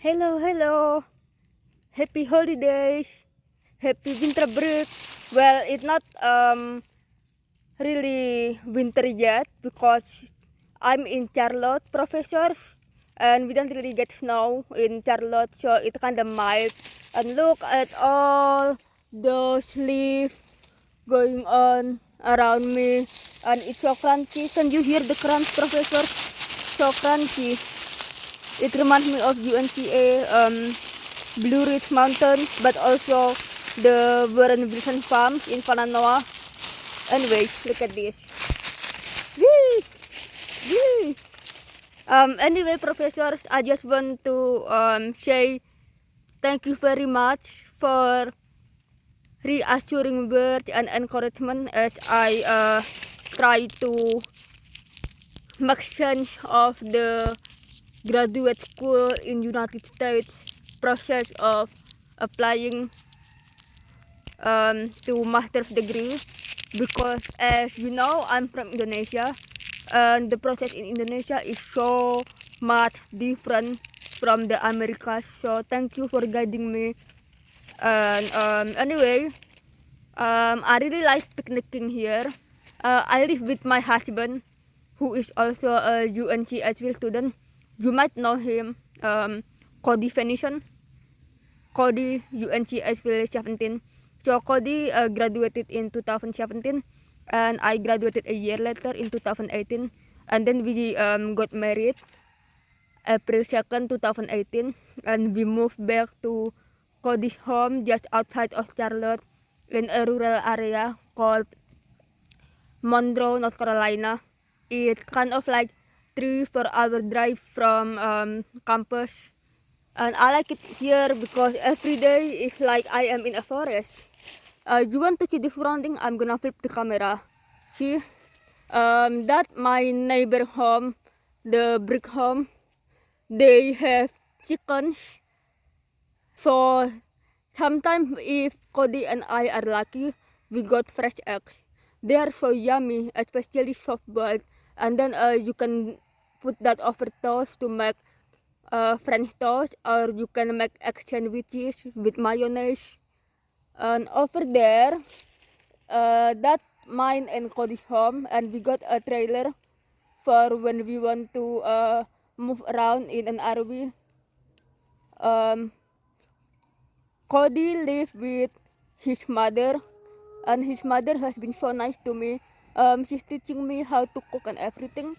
Hello, hello. Happy holidays. Happy winter break. Well, it's not really winter yet because I'm in Charlotte, professors, and we don't really get snow in Charlotte, so it's kind of mild. And look at all those leaves going on around me, and it's so crunchy. Can you hear the crunch, professor? So crunchy. It reminds me of UNCA Blue Ridge Mountains, but also the Warren Wilson Farms in Pananoa. Anyway, look at this. Whee! Whee! Anyway, professors, I just want to say thank you very much for reassuring words and encouragement as I try to make sense of the graduate school in United States process of applying to master's degree, because as you know, I'm from Indonesia and the process in Indonesia is so much different from the Americas. So thank you for guiding me. And anyway, I really like picnicking here. I live with my husband, who is also a UNC Asheville student. You might know him, Cody Venison. Cody, UNC Asheville 17. So Cody graduated in 2017, and I graduated a year later in 2018. And then we got married April 2nd, 2018, and we moved back to Cody's home just outside of Charlotte in a rural area called Monroe, North Carolina. It's kind of like 3-4 hour drive from campus, and I like it here because every day is like I am in a forest. You want to see the surrounding? I'm gonna flip the camera. See, that my neighbor home, the brick home. They have chickens. So sometimes if Cody and I are lucky, we got fresh eggs. They are so yummy, especially soft boiled. And then you can put that over toast to make French toast, or you can make egg sandwiches with mayonnaise. And over there, that's mine and Cody's home, and we got a trailer for when we want to move around in an RV. Um, Cody lives with his mother, and his mother has been so nice to me. She's teaching me how to cook and everything.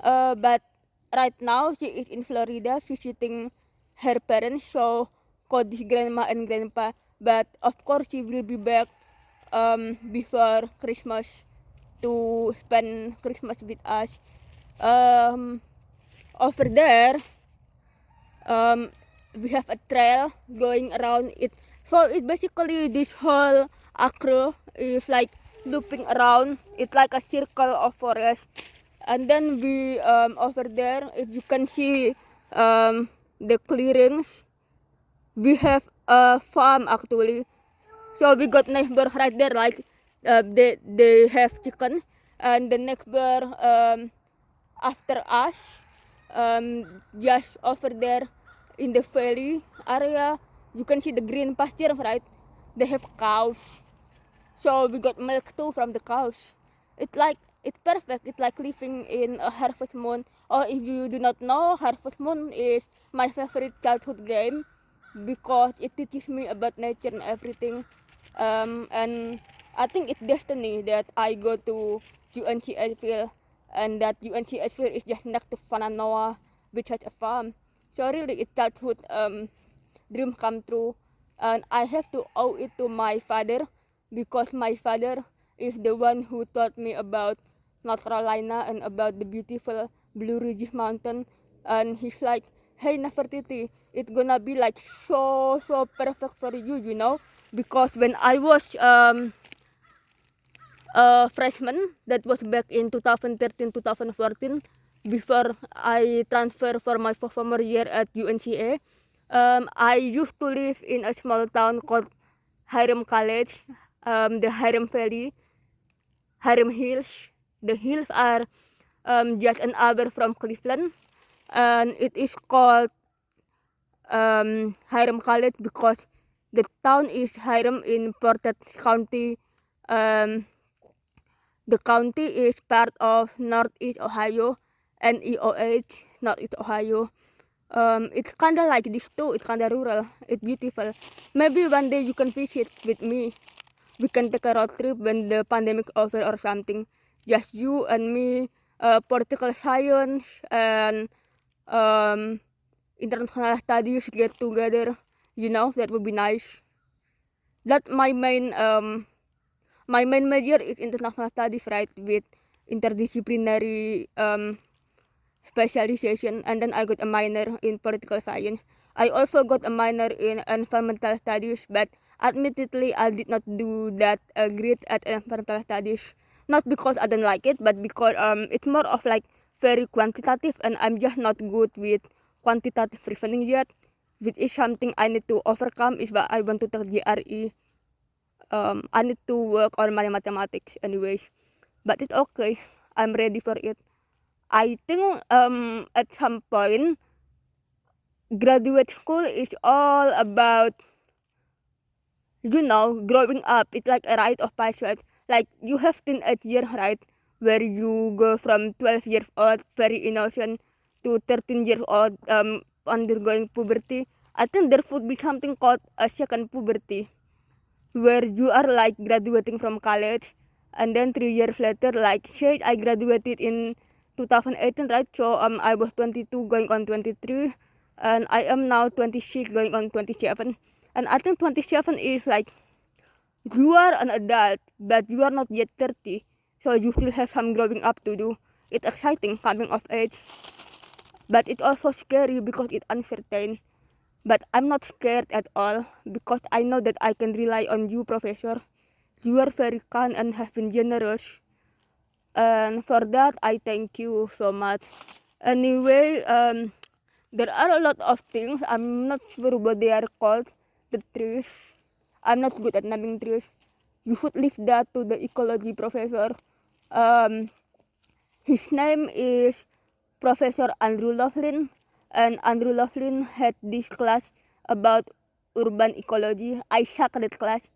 But right now she is in Florida visiting her parents, so Cody's grandma and grandpa. But of course she will be back before Christmas to spend Christmas with us. Over there, we have a trail going around it. So it basically, this whole acre is like looping around. It's like a circle of forest. And then we over there, if you can see the clearings, we have a farm actually. So we got neighbor right there, like they have chicken, and the neighbor after us, just over there in the valley area, you can see the green pasture, right? They have cows, so we got milk too from the cows. It's perfect. It's like living in a Harvest Moon. Or if you do not know, Harvest Moon is my favorite childhood game because it teaches me about nature and everything. And I think it's destiny that I go to UNC Asheville, and that UNC Asheville is just next to Fananoa, which has a farm. So really, it's childhood dream come true, and I have to owe it to my father, because my father is the one who taught me about North Carolina and about the beautiful Blue Ridge Mountain. And he's like, "Hey Nefertiti, it's gonna be like so perfect for you, you know, because when I was a freshman, that was back in 2013-2014, before I transferred for my sophomore year at UNCA. I used to live in a small town called Hiram College, the Hiram Valley, Hiram Hills. The hills are just an hour from Cleveland, and it is called Hiram College because the town is Hiram in Portage County. The county is part of Northeast Ohio, NEOH, Northeast Ohio. It's kind of like this too. It's kind of rural. It's beautiful. Maybe one day you can visit with me. We can take a road trip when the pandemic over or something. Just you and me, political science and um, international studies get together. You know, that would be nice. That my main major is international studies, right? With interdisciplinary specialization, and then I got a minor in political science. I also got a minor in environmental studies, but admittedly I did not do that great at environmental studies. Not because I don't like it, but because it's more of like very quantitative, and I'm just not good with quantitative reasoning yet, which is something I need to overcome. Is why I want to take GRE. I need to work on my mathematics anyways, but it's okay. I'm ready for it. I think at some point graduate school is all about growing up. It's like a rite of passage. Like you have teenage year, right, where you go from 12 years old very innocent to 13 years old undergoing puberty. I think there should be something called a second puberty, where you are like graduating from college, and then 3 years later, like say I graduated in 2018, right? So I was 22 going on 23, and I am now 26 going on 27. And I think 27 is like you are an adult but you are not yet 30, so you still have some growing up to do. It's exciting coming of age, but it's also scary because it's uncertain. But I'm not scared at all because I know that I can rely on you, Professor. You are very kind and have been generous. And for that, I thank you so much. Anyway, there are a lot of things. I'm not sure what they are called. The trees. I'm not good at naming trees. You should leave that to the ecology professor. Um, his name is Professor Andrew Laughlin, and Andrew Laughlin had this class about urban ecology. I suck at that class.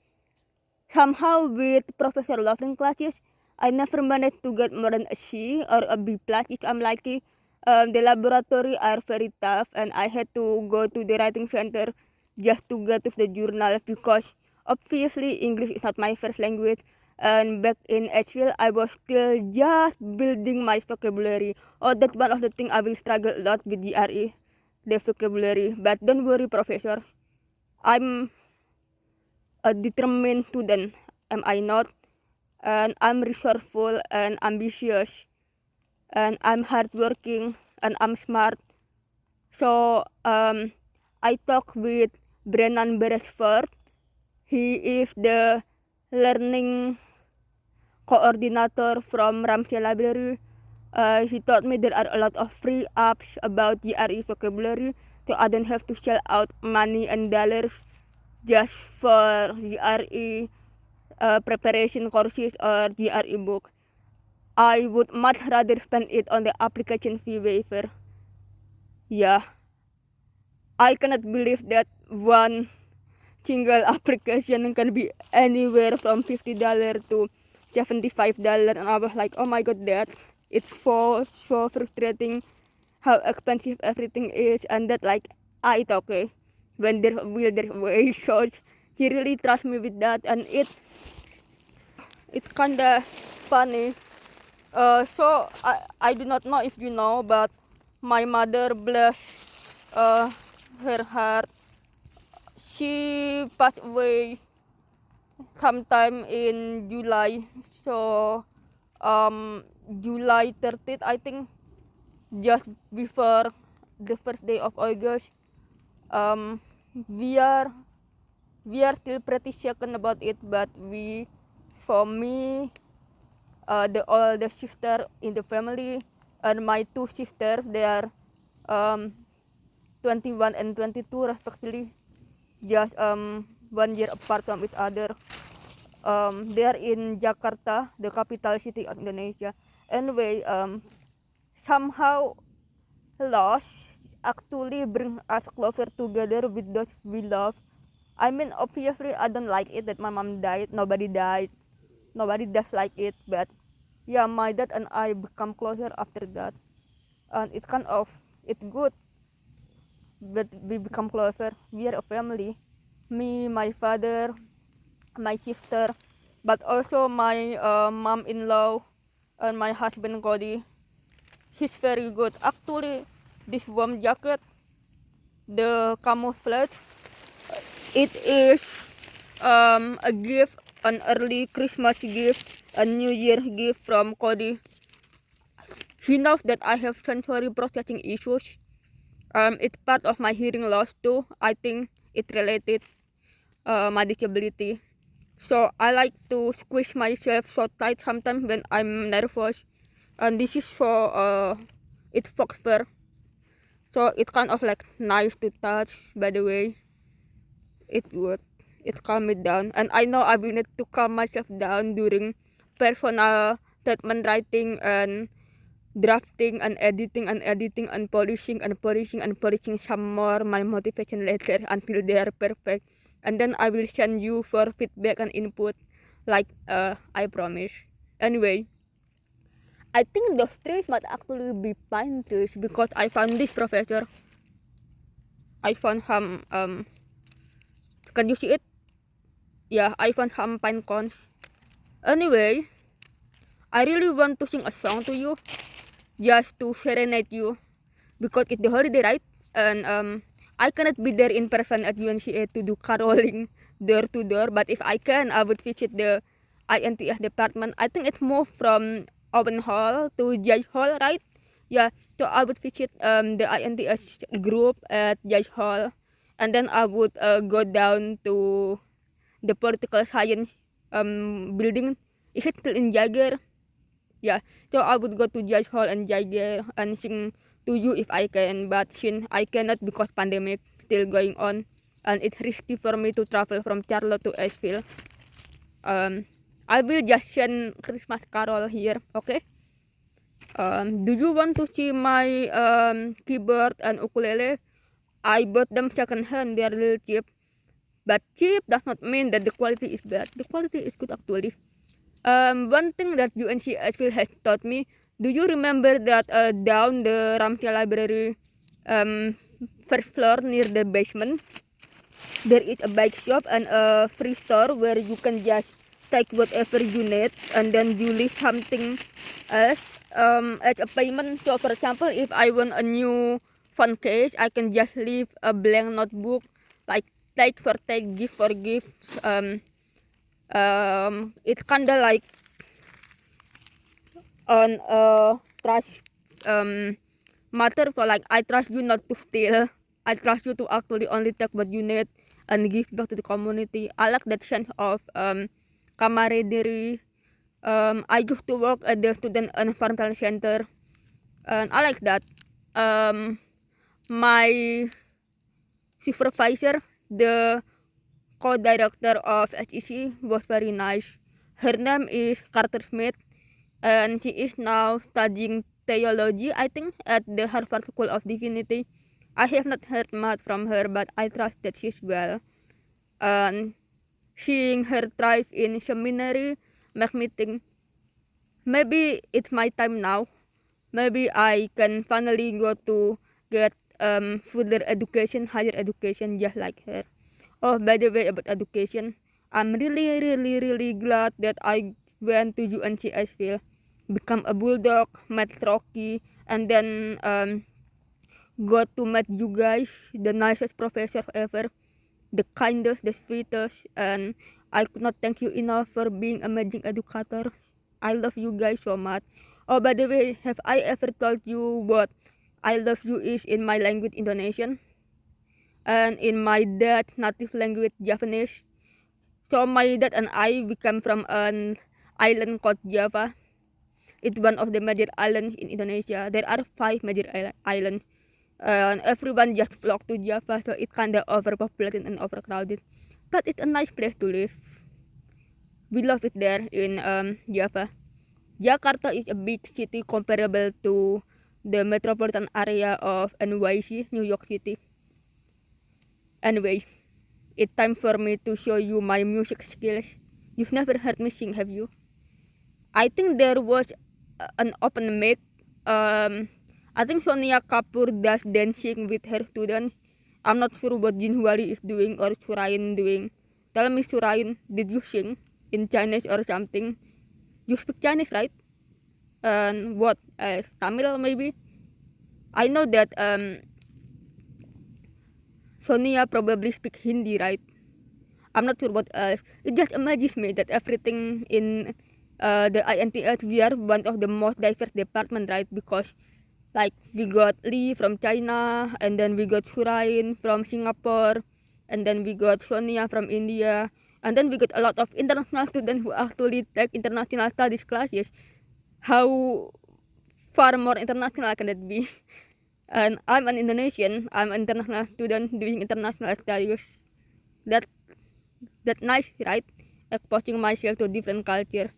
Somehow with Professor Laughlin classes, I never managed to get more than a C or a B plus if I'm lucky. The laboratory are very tough, and I had to go to the writing center just to get to the journal because obviously English is not my first language. And back in Asheville, I was still just building my vocabulary. Oh, that's one of the things I will struggle a lot with GRE, the vocabulary. But don't worry, Professor. I'm a determined student, am I not? And I'm resourceful and ambitious, and I'm hardworking and I'm smart. So I talked with Brennan Beresford. He is the learning coordinator from Ramsey Library. He told me there are a lot of free apps about GRE vocabulary, so I don't have to shell out money and dollars just for GRE preparation courses or GRE book. I would much rather spend it on the application fee waiver. Yeah, I cannot believe that one single application can be anywhere from $50 to $75, and I was like, oh my god, that it's so frustrating how expensive everything is, and that like it's okay when there will there way short. He really trust me with that, and it's kinda funny. So I do not know if you know, but my mother, bless her heart, she passed away sometime in July. So July 30th, I think, just before the first day of August. Um, we are still pretty shaken about it, but for me, the oldest sister in the family and my two sisters, they are um, 21 and 22 respectively, just 1 year apart from each other. They are in Jakarta, the capital city of Indonesia. Anyway, somehow lost. actually bring us closer together with those we love. I mean, obviously, I don't like it that my mom died. Nobody died. Nobody does like it. But yeah, my dad and I become closer after that, and it's good that we become closer. We are a family. Me, my father, my sister, but also my mom-in-law and my husband Cody. He's very good. Actually, this warm jacket, the camouflage, it is a gift, an early Christmas gift, a New Year gift from Cody. He knows that I have sensory processing issues. It's part of my hearing loss too. I think it related my disability. So I like to squeeze myself so tight sometimes when I'm nervous. And this is for it's fox fur. So it's kind of like nice to touch, by the way. It would. It calm me down. And I know I will need to calm myself down during personal statement writing and drafting and editing and polishing some more my motivation letter until they are perfect. And then I will send you for feedback and input like I promise. Anyway, I think those trees might actually be pine trees because I found this professor. I found some can you see it? Yeah, I found some pine cones. Anyway, I really want to sing a song to you just to serenade you because it's the holiday, right? And I cannot be there in person at UNCA to do caroling door to door, but if I can, I would visit the INTS department. I think it's moved from Owen Hall to Judge Hall, right? Yeah, so I would visit the INTS group at Judge Hall, and then I would go down to the political science building. Is it still in Jagger? Yeah, so I would go to Judge Hall and Jagger and sing to you if I can, but since I cannot because pandemic still going on and it's risky for me to travel from Charlotte to Asheville, I will just send Christmas carol here, okay? Do you want to see my keyboard and ukulele? I bought them second hand, they're really cheap. But cheap does not mean that the quality is bad. The quality is good actually. One thing that UNC Asheville has taught me, do you remember that down the Ramsey Library first floor near the basement, there is a bike shop and a free store where you can just take whatever you need and then you leave something else as a payment. So for example, if I want a new phone case, I can just leave a blank notebook, like take for take, gift for gift. It's kinda like on a trust matter for like I trust you not to steal. I trust you to actually only take what you need and give back to the community. I like that sense of camaraderie. I used to work at the student environmental center, and I like that. My supervisor, the co-director of HEC, was very nice. Her name is Carter Smith, and she is now studying theology, I think, at the Harvard School of Divinity. I have not heard much from her, but I trust that she's well. And seeing her thrive in seminary makes me think maybe it's my time now. Maybe I can finally go to get further education, higher education, just like her. Oh, by the way, about education, I'm really glad that I went to UNC Asheville, become a bulldog, met Rocky, and then got to meet you guys, the nicest professor ever, the kindest, the sweetest, and I could not thank you enough for being amazing educator. I love you guys so much. Oh, by the way, have I ever told you what I love you is in my language Indonesian and in my dad's native language Javanese? So my dad and I, we come from an island called Java. It's one of the major islands in Indonesia. There are 5 major islands. And everyone just flock to Java, so it's kinda overpopulated and overcrowded. But it's a nice place to live. We love it there in Java. Jakarta is a big city comparable to the metropolitan area of NYC, New York City. Anyway, it's time for me to show you my music skills. You've never heard me sing, have you? I think there was an open mic. I think Sonia Kapoor does dancing with her students. I'm not sure what Jinhwari is doing or Surain doing. Tell me, Surain, did you sing in Chinese or something? You speak Chinese, right? And what? Tamil maybe? I know that Sonia probably speak Hindi, right? I'm not sure what else. It just amazes me that everything in the INTH, we are one of the most diverse department, right? Because like we got Lee from China, and then we got Surain from Singapore, and then we got Sonia from India, and then we got a lot of international students who actually take international studies classes. How far more international can it be? And I'm an Indonesian. I'm an international student doing international studies. That nice, right? Exposing myself to different culture.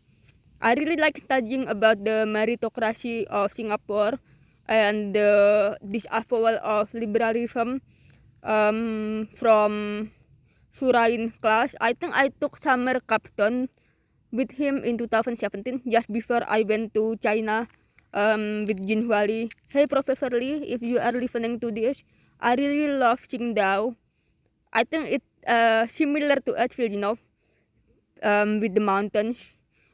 I really like studying about the meritocracy of Singapore and the disapproval of liberalism from Surain class. I think I took summer capstone with him in 2017, just before I went to China with Jinhwali. Hey Professor Lee, if you are listening to this, I really love Qingdao. I think it's similar to Edgefield, with the mountains,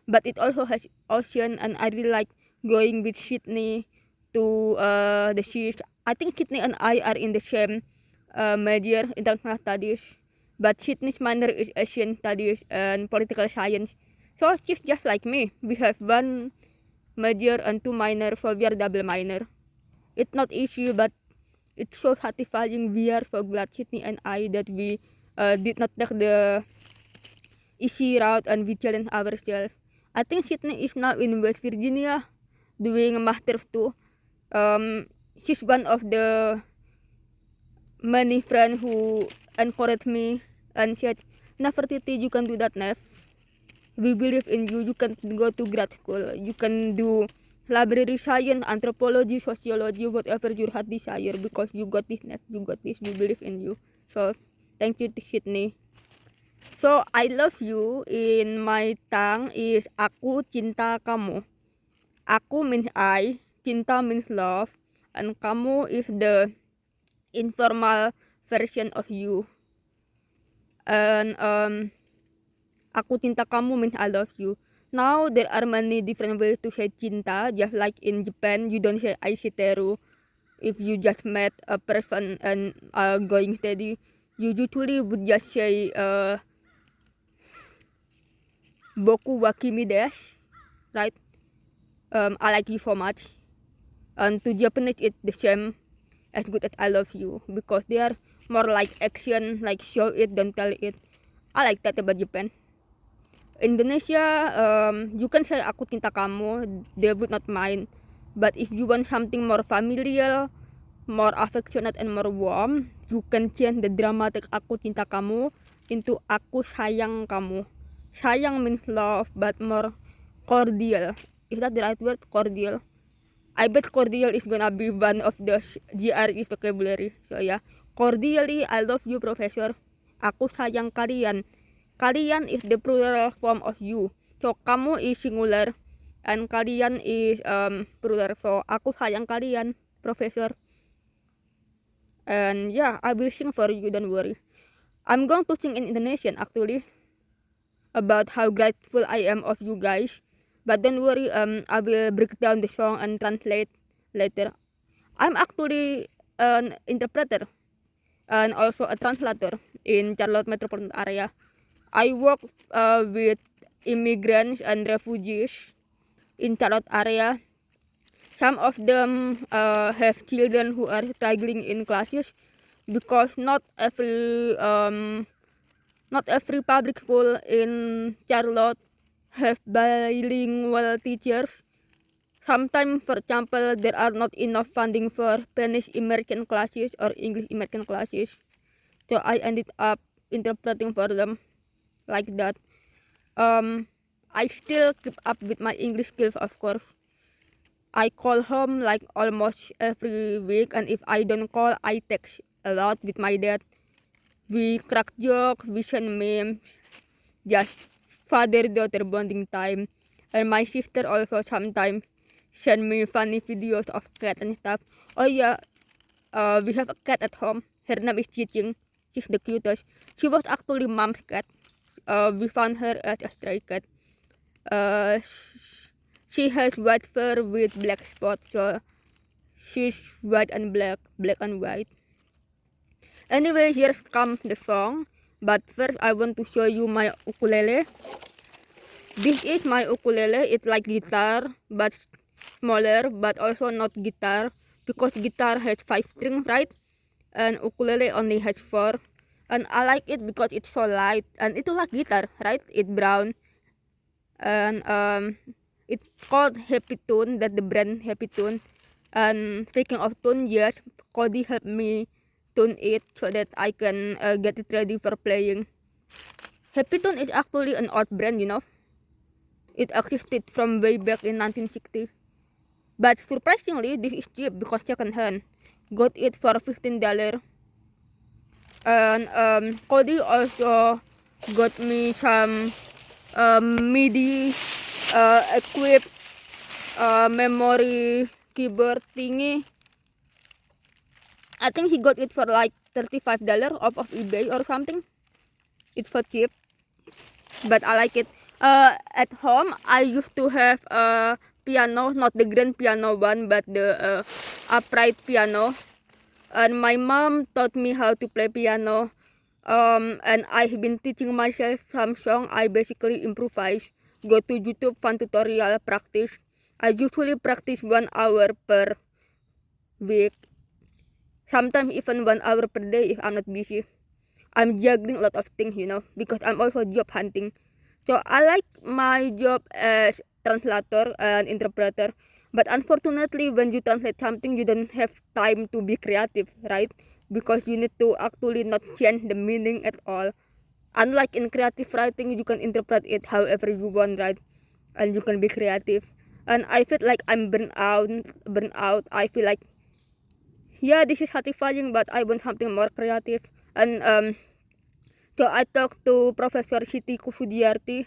but it also has ocean, and I really like going with Sydney to the seas. I think Sydney and I are in the same major, international studies, but Sydney's minor is Asian studies and political science. So she's just like me. We have one major and two minor, so we are double minor. It's not easy, but it's so satisfying. We are so glad, Sydney and I, that we did not take the easy route and we challenge ourselves. I think Sydney is now in West Virginia doing a master's too. She's one of the many friends who encouraged me and said, Nefertiti, you can do that, Nef. We believe in you. You can go to grad school. You can do library science, anthropology, sociology, whatever your heart desire, because you got this, Nef. You got this. We believe in you. So, thank you to Sydney. So, I love you in my tongue is aku cinta kamu. Aku means I, cinta means love, and kamu is the informal version of you. And aku cinta kamu means I love you. Now there are many different ways to say cinta. Just like in Japan, you don't say aishiteru. If you just met a person and going steady, you usually would just say boku wa kimi desu, right? I like you so much. And to Japanese, it's the same as good as I love you, because they are more like action, like show it, don't tell it. I like that about Japan. Indonesia, you can say aku cinta kamu, they would not mind. But if you want something more familiar, more affectionate and more warm, you can change the dramatic aku cinta kamu into aku sayang kamu. Sayang means love, but more cordial. Is that the right word? Cordial. I bet cordial is gonna be one of the GRE vocabulary. So yeah, cordially, I love you, Professor. Aku sayang kalian. Kalian is the plural form of you. So kamu is singular, and kalian is plural. So aku sayang kalian, Professor. And yeah, I will sing for you. Don't worry. I'm going to sing in Indonesian actually, about how grateful I am of you guys. But don't worry, I will break down the song and translate later. I'm actually an interpreter and also a translator in Charlotte metropolitan area. I work with immigrants and refugees in Charlotte area. Some of them have children who are struggling in classes, because not every public school in Charlotte have bilingual teachers. Sometimes, for example, there are not enough funding for Spanish immersion classes or English immersion classes. So I ended up interpreting for them like that. I still keep up with my English skills, of course. I call home like almost every week, and if I don't call, I text a lot with my dad. We crack jokes, we send memes, just father-daughter bonding time. And my sister also sometimes send me funny videos of cat and stuff. Oh yeah, we have a cat at home. Her name is Chiching. She's the cutest. She was actually mom's cat. We found her as a stray cat. Uh, she has white fur with black spots, so she's white and black, black and white. Anyway, here comes the song. But first, I want to show you my ukulele. This is my ukulele. It's like guitar, but smaller, but also not guitar, because guitar has 5 strings, right? And ukulele only has 4. And I like it because it's so light, and it's like guitar, right? It's brown, and it's called Happy Tune, that the brand Happy Tune. And speaking of tune, yes, Cody helped me tune it so that I can get it ready for playing. Happy Tune is actually an old brand, you know. It existed from way back in 1960. But surprisingly, this is cheap because second hand. Got it for $15. And Cody also got me some MIDI equipped memory keyboard thingy. I think he got it for like $35 off of eBay or something. It's so cheap, but I like it. At home, I used to have a piano, not the grand piano one, but the upright piano. And my mom taught me how to play piano. And I've been teaching myself some song. I basically improvise. Go to YouTube, find tutorial, practice. I usually practice 1 hour per week. Sometimes even 1 hour per day if I'm not busy. I'm juggling a lot of things, you know, because I'm also job hunting. So I like my job as translator and interpreter. But unfortunately, when you translate something, you don't have time to be creative, right? Because you need to actually not change the meaning at all. Unlike in creative writing, you can interpret it however you want, right? And you can be creative. And I feel like I'm burnt out. I feel like, yeah, this is satisfying, but I want something more creative. And so I talked to Professor Siti Kusudiarti.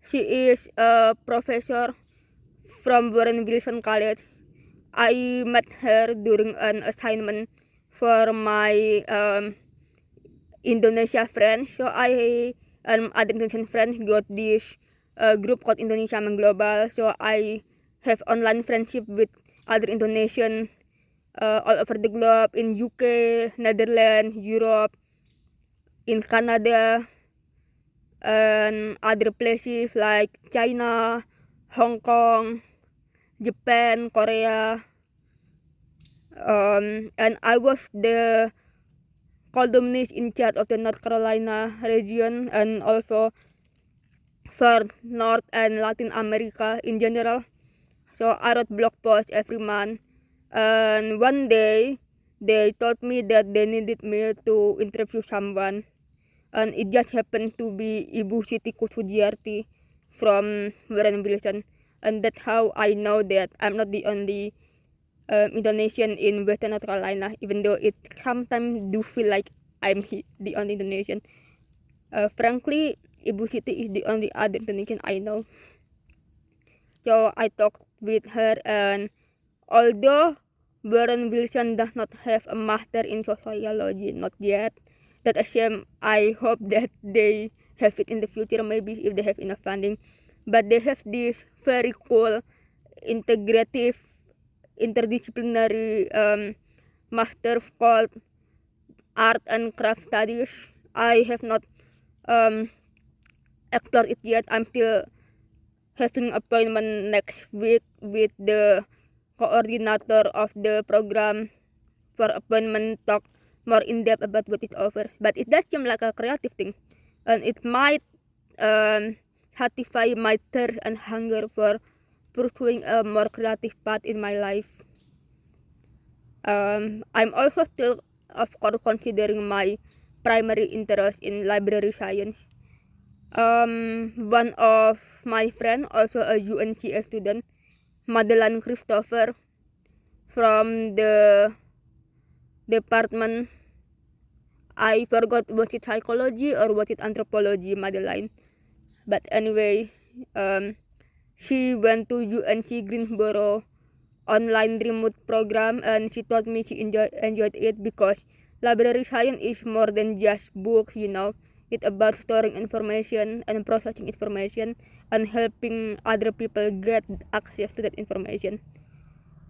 She is a professor from Warren Wilson College. I met her during an assignment for my Indonesia friends. So I and other Indonesian friends got this group called Indonesia Mengglobal. So I have online friendship with other Indonesian all over the globe, in UK, Netherlands, Europe, in Canada, and other places like China, Hong Kong, Japan, Korea. And I was the columnist in charge of the North Carolina region, and also for North and Latin America in general. So I wrote blog posts every month, and one day they told me that they needed me to interview someone, and it just happened to be Ibu Siti Kusudiarti from Warren Wilson. And that's how I know that I'm not the only Indonesian in Western North Carolina, even though it sometimes do feel like I'm the only Indonesian. Frankly, Ibu Siti is the only other Indonesian I know. So I talked with her, and although Warren Wilson does not have a master in sociology, not yet, that's a shame. I hope that they have it in the future, maybe if they have enough funding. But they have this very cool integrative interdisciplinary master called art and craft studies. I have not explored it yet. I'm still having appointment next week with the coordinator of the program for appointment talk more in depth about what it's offer. But it does seem like a creative thing, and it might satisfy my thirst and hunger for pursuing a more creative path in my life. I'm also still, of course, considering my primary interest in library science. One of my friend, also a UNCA student, Madeline Christopher from the department. I forgot was it psychology or was it anthropology, Madeline. But anyway, she went to UNC Greensboro online remote program, and she told me she enjoyed it because library science is more than just books, It's about storing information and processing information and helping other people get access to that information.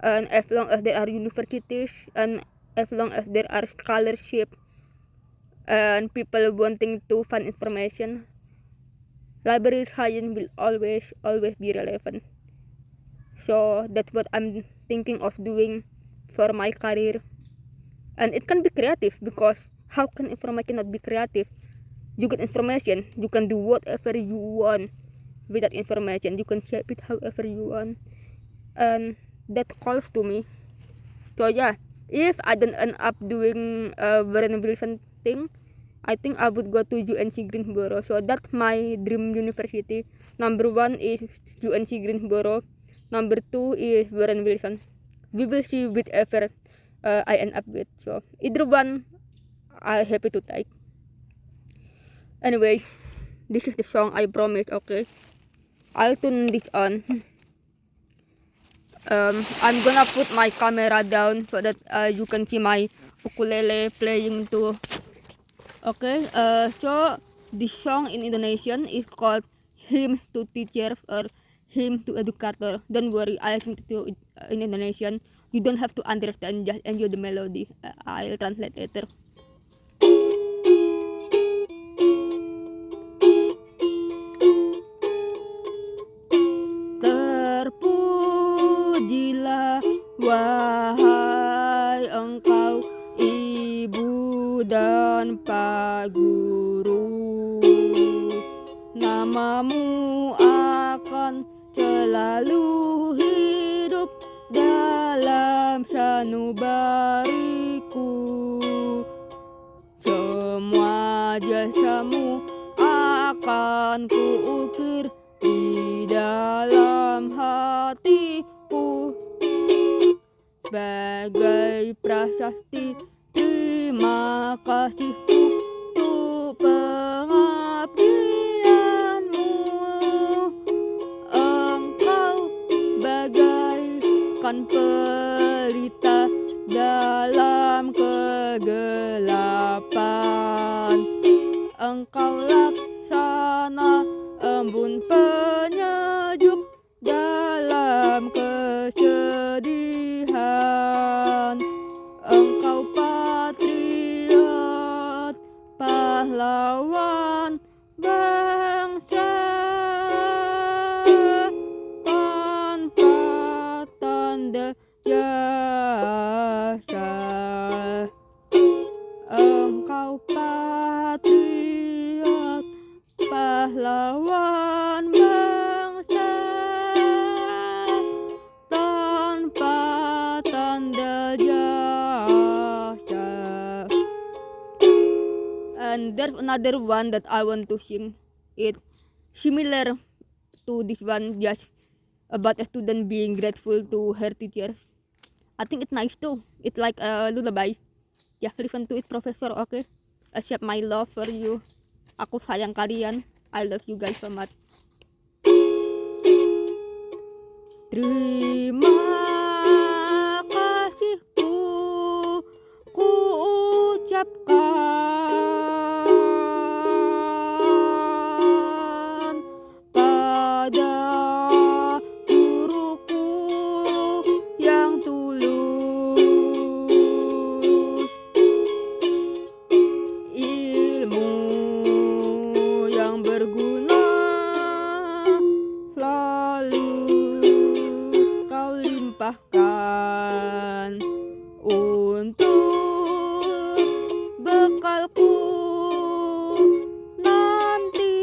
And as long as there are universities and as long as there are scholarship and people wanting to find information, library science will always be relevant. So that's what I'm thinking of doing for my career. And it can be creative, because how can information not be creative? You get information, you can do whatever you want with that information. You can shape it however you want, and that calls to me. So yeah, if I don't end up doing a Warren Wilson thing, I think I would go to UNC Greensboro. So that's my dream university. Number 1 is UNC Greensboro. Number 2 is Warren Wilson. We will see whichever I end up with. So either one, I'm happy to take. Anyway, this is the song I promised. Okay, I'll turn this on. I'm gonna put my camera down so that you can see my ukulele playing too. Okay, so this song in Indonesian is called Hymn to Teacher or Hymn to Educator. Don't worry, I sing to in Indonesian. You don't have to understand, just enjoy the melody. I'll translate later. Terpujilah wahai engkau ibu dan pak guru, namamu akan selalu hidup dalam sanubariku. Semua jasamu akan kuukir di dalam hatiku sebagai prasasti terima kasihku untuk pengabdianmu. Engkau bagaikan pelita dalam kegelapan. Engkau laksana embun penyejuk dalam kesedihan. Engkau patriot, pahlawan bangsa, tanpa tanda jasa. Engkau patriot, pahlawan bangsa, tanpa tanda jasa. And there's another one that I want to sing. It similar to this one, just about a student being grateful to her teachers. I think it's nice too. It's like a lullaby. Just listen to it, Professor. Okay, accept my love for you. Aku sayang kalian. I love you guys so much. Terima kasihku ku ucapkan pada guruku yang tulus. Ilmu yang berguna selalu kau limpahkan untuk bekalku nanti.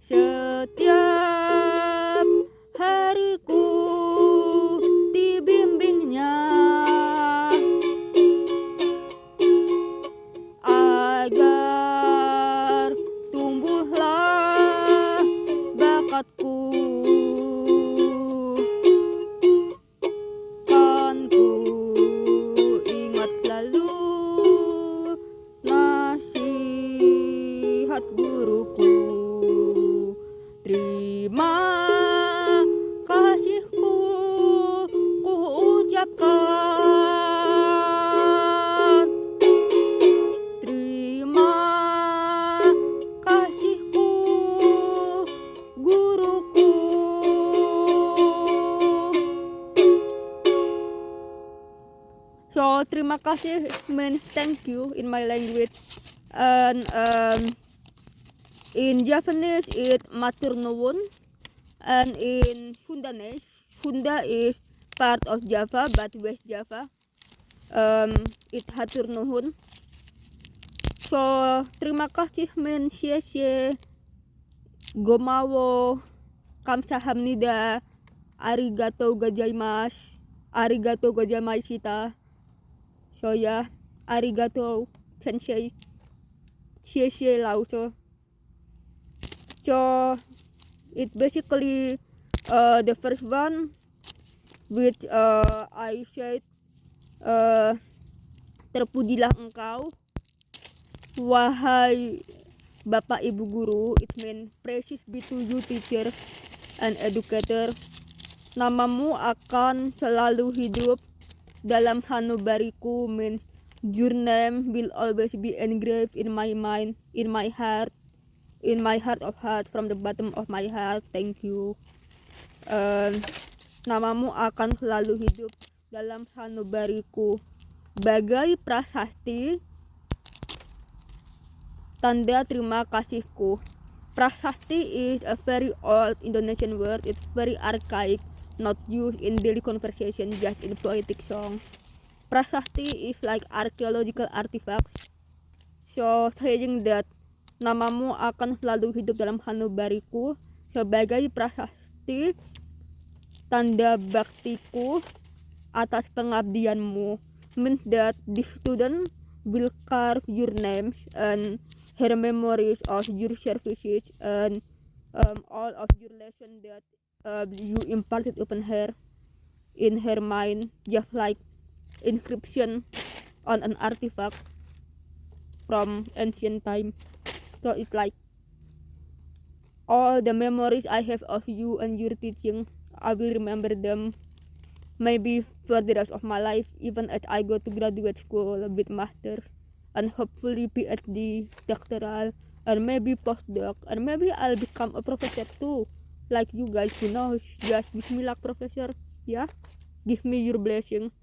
Setiap hariku dibimbingnya agar tumbuhlah guruku. Terima kasihku ku ucapkan. Terima kasihku guruku. So terima kasih means thank you in my language, and in Japanese it matur nuwun, and in Sundanese, Sunda is part of Java but West Java, it hatur nuhun. So terima kasih means xie gomawo, kamsahamnida, arigatou gozaimasu, arigatou gozaimashita. So yeah, arigatou sensei, xie lauso. So it basically the first one which I said, terpujilah engkau wahai Bapak Ibu guru. It means praises be to you teacher and educator. Namamu akan selalu hidup dalam sanubariku, means your name will always be engraved in my mind, in my heart of heart, from the bottom of my heart. Thank you. Namamu akan selalu hidup dalam sanubariku bagai prasasti, tanda terima kasihku. Prasasti is a very old Indonesian word. It's very archaic, not used in daily conversation, just in poetic songs. Prasasti is like archaeological artifacts. So saying that namamu akan selalu hidup dalam sanubariku sebagai prasasti, tanda baktiku atas pengabdianmu, means that the student will carve your names and her memories of your services and all of your lesson that you imparted upon her in her mind, just like inscription on an artifact from ancient time. So it's like all the memories I have of you and your teaching, I will remember them maybe for the rest of my life, even as I go to graduate school with master and hopefully PhD, doctoral, and maybe postdoc, and maybe I'll become a professor too, like you guys. Who knows? Just wish me luck, professor. Yeah, give me your blessing.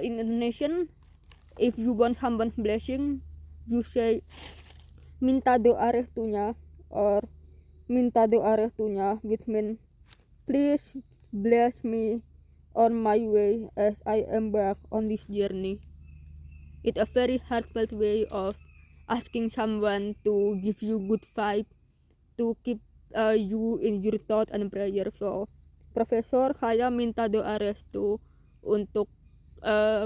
In Indonesian, if you want someone's blessing, you say minta doa restunya, or minta doa restunya, which means please bless me on my way as I embark on this journey. It's a very heartfelt way of asking someone to give you good vibe, to keep you in your thought and prayer. So, Profesor, saya minta doa restu untuk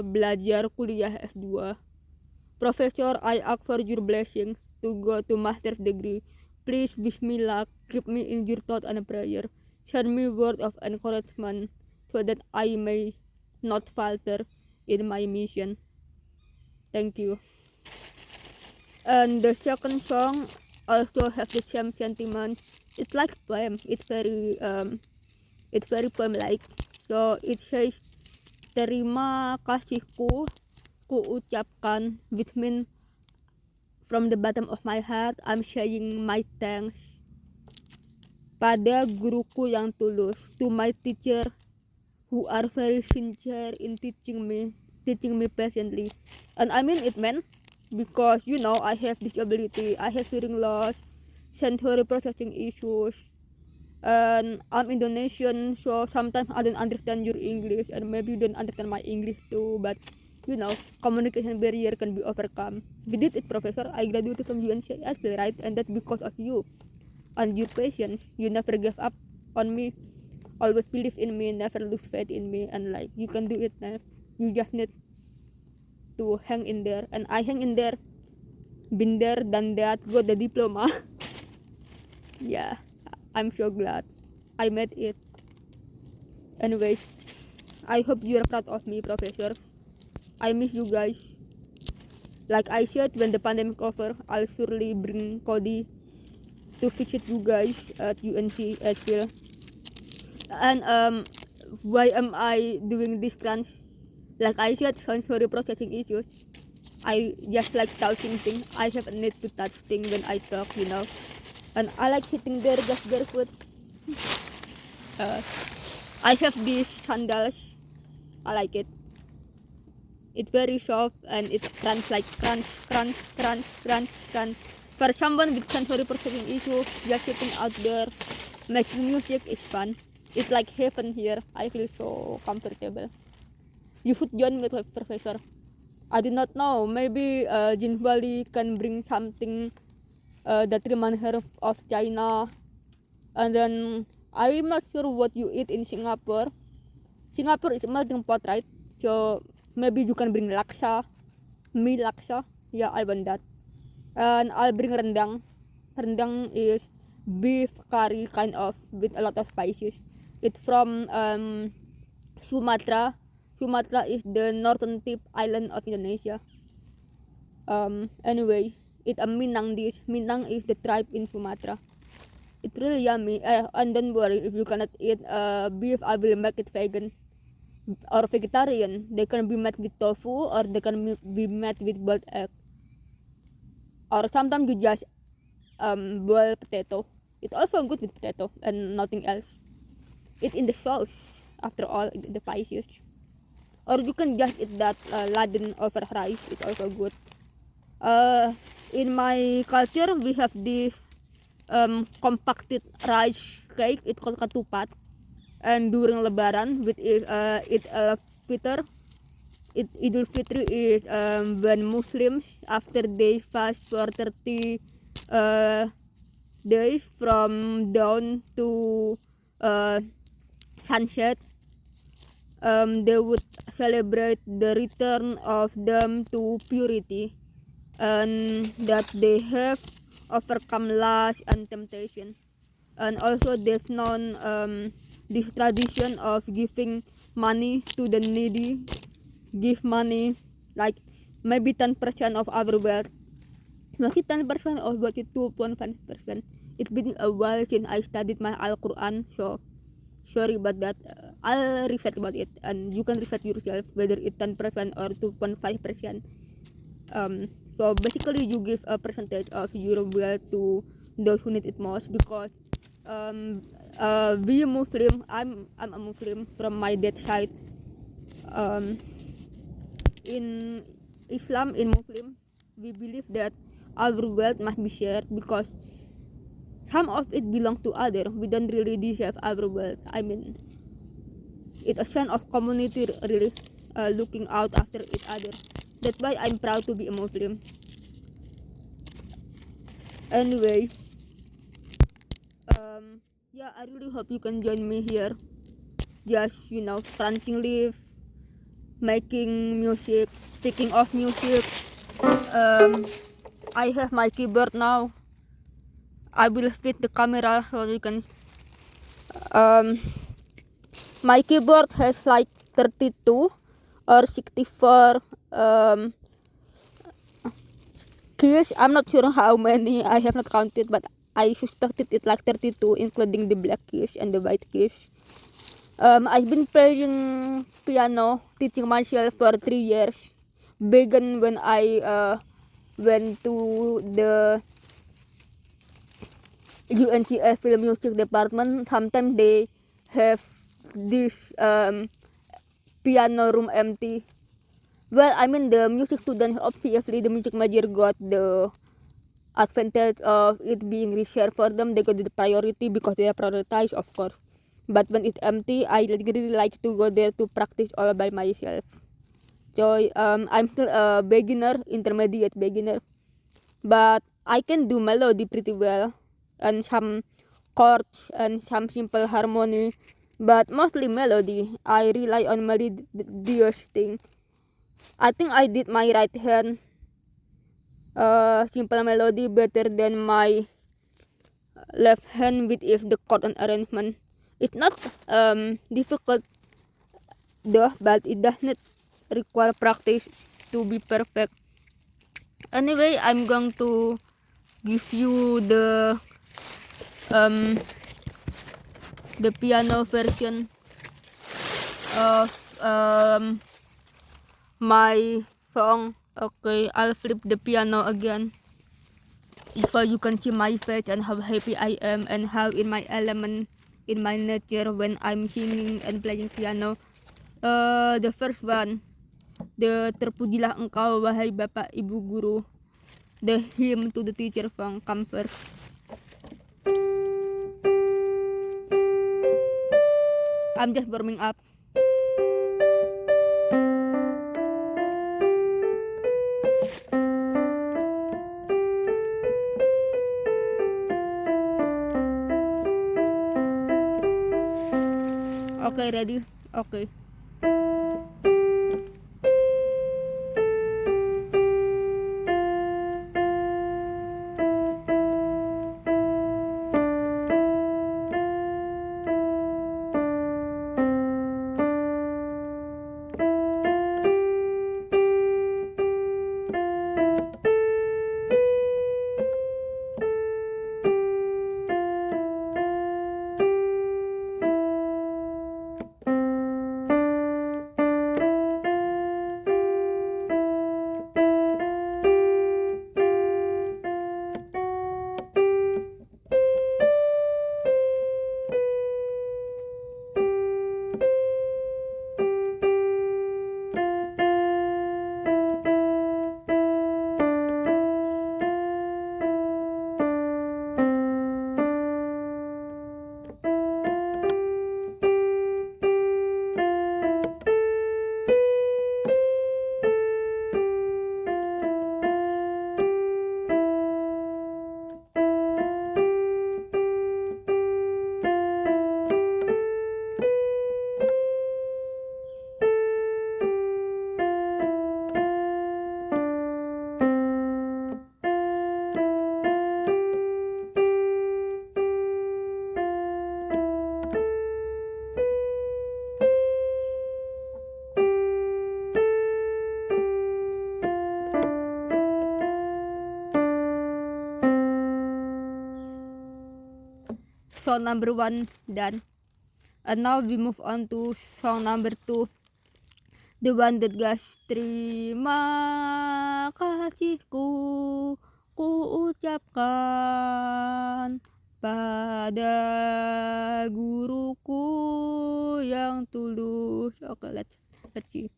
belajar kuliah S2. Professor, I ask for your blessing to go to master's degree. Please wish me luck, keep me in your thought and prayer. Send me word of encouragement so that I may not falter in my mission. Thank you. And the second song also have the same sentiment. It's like poem. It's very poem-like. So it says, terima kasihku ku ucapkan, which means from the bottom of my heart I'm saying my thanks pada guruku yang tulus, to my teacher who are very sincere in teaching me patiently. And I mean it, man, because you know I have disability, I have hearing loss, sensory processing issues, and I'm Indonesian, so sometimes I don't understand your English, and maybe you don't understand my English too, but you know, communication barrier can be overcome. We did it, Professor. I graduated from UNCS, right? And that's because of you and your patience. You never gave up on me, always believe in me, never lose faith in me, and like, you can do it, man. You just need to hang in there, and I hang in there. Been there, done that, got the diploma. Yeah, I'm so glad I made it. Anyways, I hope you're proud of me, Professor. I miss you guys. Like I said, when the pandemic over, I'll surely bring Cody to visit you guys at UNC Asheville. And why am I doing this crunch? Like I said, sensory processing issues. I just like touching things. I have a need to touch things when I talk, And I like sitting there just barefoot. Uh, I have these sandals. I like it. It's very soft and it crunch like crunch, crunch, crunch, crunch, crunch. For someone with sensory processing issues, just sitting out there making music is fun. It's like heaven here. I feel so comfortable. You should join me, Professor. I do not know. Maybe Jin Valley can bring something that reminds her of China. And then I'm not sure what you eat in Singapore. Singapore is a melting pot, right? So maybe you can bring laksa, mee laksa. Yeah, I want that. And I'll bring rendang. Rendang is beef curry kind of with a lot of spices. It's from Sumatra. Sumatra is the northern tip island of Indonesia. Anyway, it's a Minang dish. Minang is the tribe in Sumatra. It's really yummy. And don't worry, if you cannot eat beef, I will make it vegan or vegetarian. They can be made with tofu or they can be made with boiled egg. Or sometimes you just boil potato. It's also good with potato and nothing else. It's in the sauce, after all, the spices. Or you can just eat that laden over rice. It's also good. In my culture, we have this compacted rice cake. It's called ketupat. And during Lebaran, with Eid al-Fitr, Idul Fitri is when Muslims, after they fast for 30 days from dawn to sunset, they would celebrate the return of them to purity and that they have overcome lust and temptation. And also they've known this tradition of giving money to the needy. Give money like maybe 10% of our wealth. Maybe 10% or maybe 2.5%. It's been a while since I studied my Al-Quran, so sorry about that. I'll research about it and you can research yourself whether it's 10% or 2.5%. So basically you give a percentage of your wealth to those who need it most, because we Muslim, I'm a Muslim from my dad's side. In Islam, in Muslim, we believe that our wealth must be shared because some of it belongs to others. We don't really deserve our wealth. I mean, it's a sign of community, really, looking out after each other. That's why I'm proud to be a Muslim. Anyway, yeah, I really hope you can join me here. Just, crunching leaf, making music. Speaking of music, I have my keyboard now. I will fit the camera so you can. My keyboard has like 32 or 64 keys. I'm not sure how many. I have not counted, but I suspected it like 32, including the black keys and the white keys. I've been playing piano, teaching myself for 3 years. Began when I went to the UNC Asheville music department. Sometimes they have this piano room empty. Well, I mean the music students, obviously the music major got the advantage of it being reserved for them. They got the priority because they are prioritized, of course. But when it's empty, I really like to go there to practice all by myself. So I'm still a beginner, intermediate beginner, but I can do melody pretty well and some chords and some simple harmony, but mostly melody. I rely on melodious thing. I think I did my right hand simple melody better than my left hand with if the chord and arrangement. It's not difficult though, but it does not require practice to be perfect. Anyway, I'm going to give you the piano version of my song. Okay, I'll flip the piano again so you can see my face and how happy I am and how in my element, in my nature when I'm singing and playing piano. The first one, the terpujilah engkau wahai bapak ibu guru. The hymn to the teacher song come first. I'm just warming up. Okay, ready? Okay. Song number 1 done. And now we move on to song number 2, the one that goes, terima kasihku ku ucapkan pada guruku yang tulus. Okay, let's see.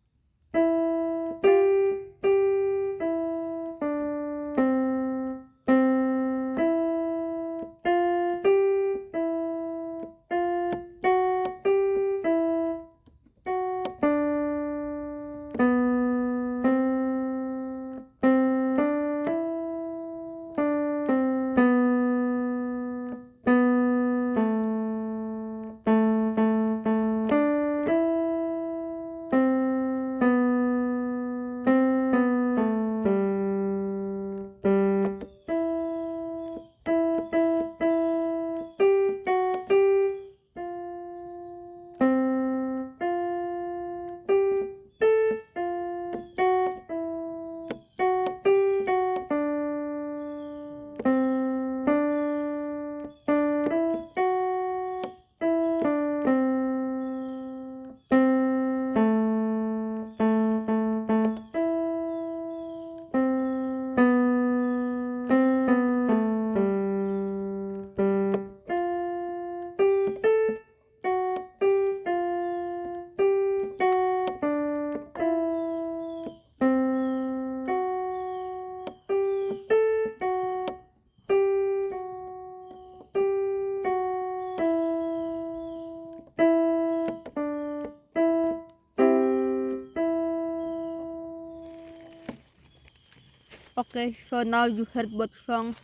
Okay, so now you heard both songs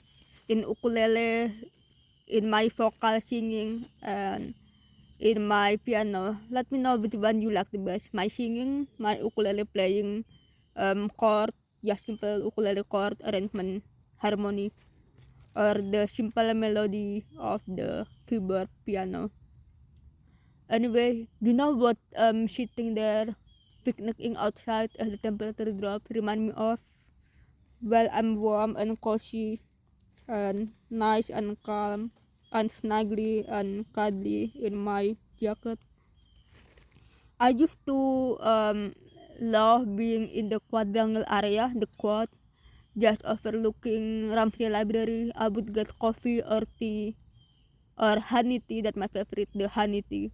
in ukulele, in my vocal singing, and in my piano. Let me know which one you like the best. My singing, my ukulele playing, chord, just simple ukulele chord arrangement, harmony, or the simple melody of the keyboard piano. Anyway, you know what sitting there picnicking outside as the temperature drop remind me of? while I'm warm and cozy and nice and calm and snuggly and cuddly in my jacket. I used to love being in the quadrangle area, the quad, just overlooking Ramsey Library. I would get coffee or tea or honey tea, that's my favorite, the honey tea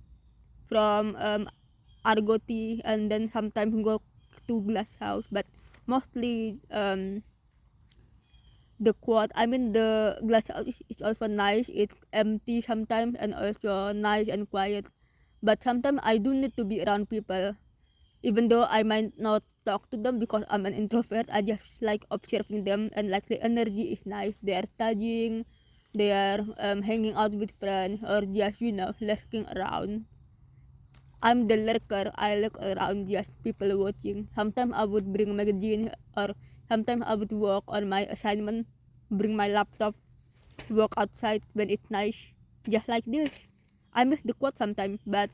from Argo tea, and then sometimes go to Glass House, but mostly the quad, I mean the Glass House is also nice. It's empty sometimes and also nice and quiet, but sometimes I do need to be around people, even though I might not talk to them because I'm an introvert. I just like observing them, and like the energy is nice. They are studying, they are hanging out with friends, or just lurking around. I'm the lurker. I look around, just people watching. Sometimes I would bring magazine, or sometimes I would work on my assignment, bring my laptop, walk outside when it's nice, just like this. I miss the quote sometimes, but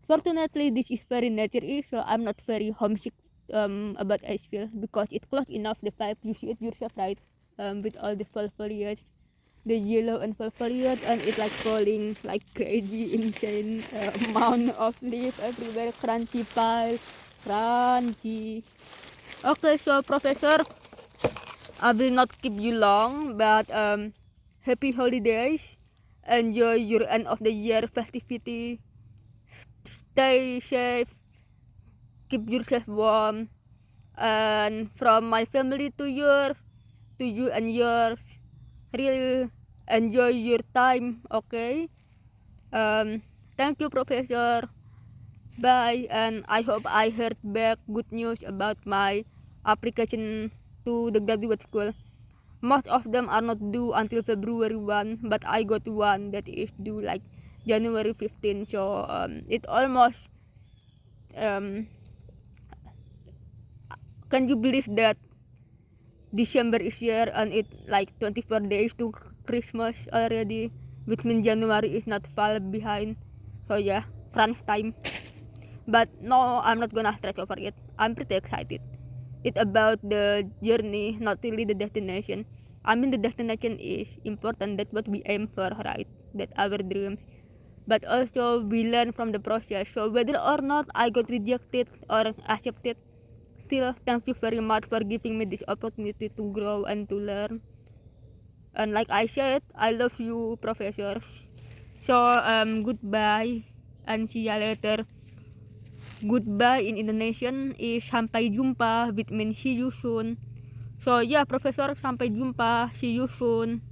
fortunately this is very nature-y, so I'm not very homesick about Asheville because it's close enough. The vibe, you see it yourself, right? With all the fall foliage, the yellow and fall foliage, and it's like falling like crazy, insane amount of leaves everywhere, crunchy pile, crunchy. Okay, so Professor, I will not keep you long, but happy holidays. Enjoy your end of the year festivity. Stay safe, keep yourself warm, and from my family to you and yours, really enjoy your time. Okay, thank you, Professor. Bye, and I hope I heard back good news about my application to the graduate school. Most of them are not due until February 1, but I got one that is due like January 15. So it almost can you believe that December is here and it like 24 days to Christmas already, which means January is not far behind. So yeah, crunch time. But no, I'm not gonna stress over it. I'm pretty excited. It's about the journey, not really the destination. I mean, the destination is important. That's what we aim for, right? That's our dreams. But also, we learn from the process. So whether or not I got rejected or accepted, still, thank you very much for giving me this opportunity to grow and to learn. And like I said, I love you, Professor. So goodbye and see ya later. Goodbye in Indonesian is sampai jumpa, which means see you soon. So yeah, Professor, sampai jumpa, see you soon.